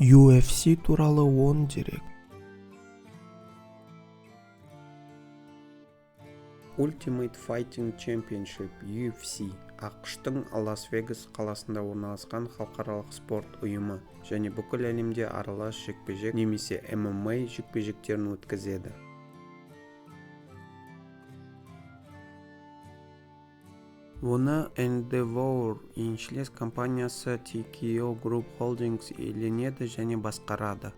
UFC туралы 10 дерек. Ultimate Fighting Championship UFC ақш-тың Лас-Вегас қаласында орналасқан халықаралық спорт ұйымы және бүкіл әлемде аралас жекпе-жек немесе MMA жекпе-жектерін өткізеді. Оны Endeavor еншілес компаниясы TKO Group Holdings иеленеді және басқарады.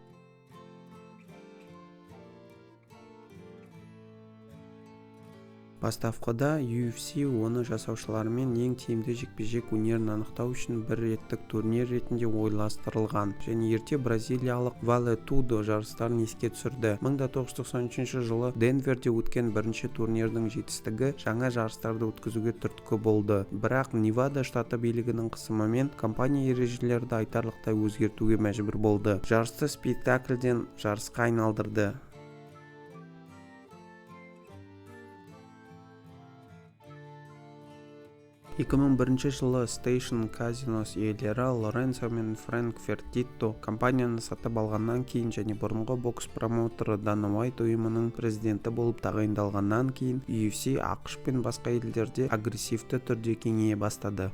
Бастапқыда UFC оны жасаушылармен ең тиімді жекпе-жек өнерін анықтау үшін бір реттік турнир ретінде ойластырылған және ерте бразилиялық Vale Tudo жарыстарын еске түсірді. 1993 жылы Денверде өткен бірінші турнирдің жетістігі жаңа жарыстарды өткізуге түрткі болды. Бірақ Невада штаты билігінің қысымымен компания ережелерді айтарлықтай өзгертуге мәжбүр болды. Жарысты спектакльден жарысқа айналдырды. 2001 жылы Station Casinos иелері Лоренцо мен Фрэнк Фертитто компанияны сатып алғаннан кейін және бұрынғы бокс промоутері Дана Уайт ұйымының президенті болып тағайындалғаннан кейін UFC ақш пен басқа елдерде агрессивті түрде кеңейе бастады.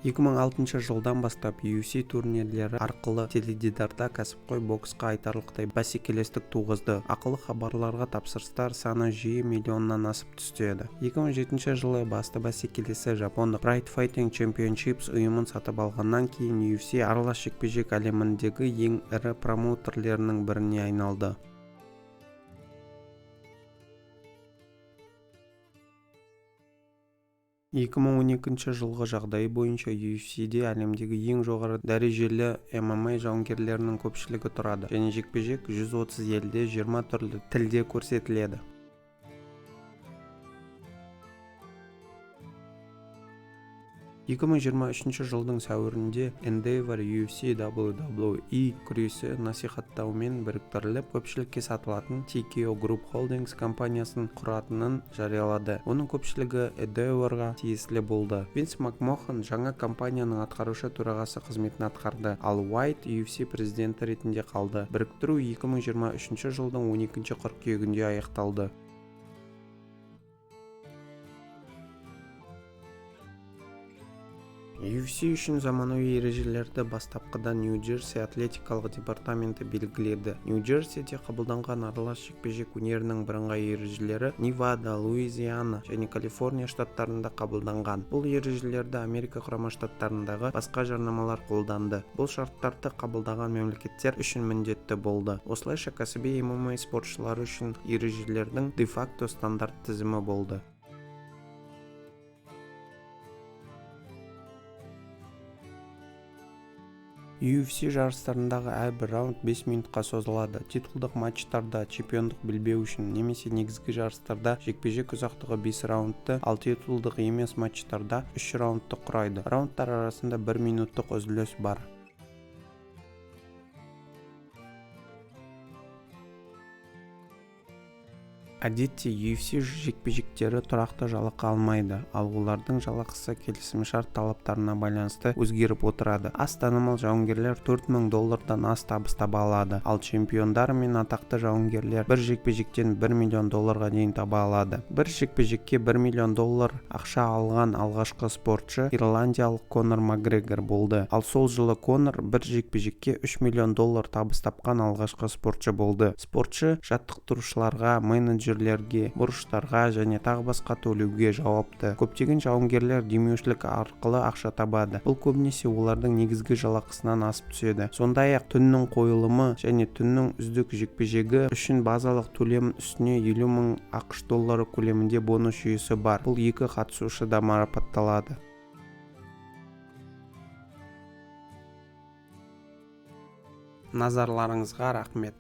2006 жылдан бастап UFC турнирлері арқылы теледидарда кәсіпқой боксқа айтарлықтай бәсекелестік туғызды. Ақылы хабарларға тапсырыстар саны жиі миллионнан асып түседі. 2007 жылы басты бәсекелесі жапондық Pride Fighting Championships ұйымын сатып алғаннан кейін UFC аралас жекпе-жек әлеміндегі ең ірі промоутерлерінің біріне айналды. 2012 жылғы жағдайы бойынша UFC-де әлемдегі ең жоғары дәрежелі MMA жауынгерлерінің көпшілігі тұрады және жекпе-жек 130 елде 20 түрлі тілде көрсетіледі. 2023 жылдың сәуірінде Endeavor UFC WWE күресі насихаттаумен біріктіріліп, көпшілікке сатылатын TKO Group Holdings компаниясын құратынын жариялады. Оның көпшілігі Endeavorға тиесілі болды. Винс Макмохан жаңа компанияның атқарушы төрағасы қызметін атқарды, ал Уайт UFC президенті ретінде қалды. Біріктіру 2023 жылдың 12 қыркүйегінде аяқталды. UFC үшін заманауи ережелерді бастапқыда Нью-Джерси атлетикалық департаменті белгіледі. Нью-Джерсиде қабылданған аралас жекпе-жек өнерінің бірыңғай ережелері Невада, Луизиана және Калифорния штаттарында қабылданған. Бұл ережелерді Америка құрама штаттарындағы басқа жарнамалар қолданды. Бұл шарттарды қабылдаған мемлекеттер үшін міндетті болды. Осылайша кәсіби MMA спортшылары үшін ережелердің де-факто стандарт тізімі болды. UFC жарыстарындағы әрбір раунд 5 минутқа созылады. Титулдық матчтарда чемпиондық белбеу үшін немесе негізгі жарыстарда жекпе-жек ұзақтығы 5 раундты, ал титулдық емес матчтарда 3 раундты құрайды. Раундтар арасында 1 минуттық үзіліс бар. Әдетте UFC жекпе-жектері тұрақты жалақы алмайды, ал олардың жалақысы келісімшарт талаптарына байланысты өзгеріп отырады. Аз танымал жауынгерлер $4000 аз табыс таба алады, ал чемпиондар мен атақты жауынгерлер бір жекпе-жектен $1 миллион дейін таба алады. Бір жекпе-жекке $1 миллион ақша алған алғашқы спортшы ирландиялық Конор Макгрегор болды, ал сол жылы Конор бір жекпе-жекке $3 миллион табыс тапқан алғашқы спортшы болды. Спортшы жаттықтырушыларға, менеджерлерге, бұрыштарға және тағы басқа төлеуге жауапты. Көптеген жауынгерлер демеушілік арқылы ақша табады. Бұл көбінесе олардың негізгі жалақысынан асып түседі. Сондай-ақ түннің қойылымы және түннің үздік жекпе-жегі үшін базалық төлем үстіне $50,000 көлемінде бонус жүйесі бар. Бұл екі қатысушы да марапатталады. Назарларыңызға рахмет.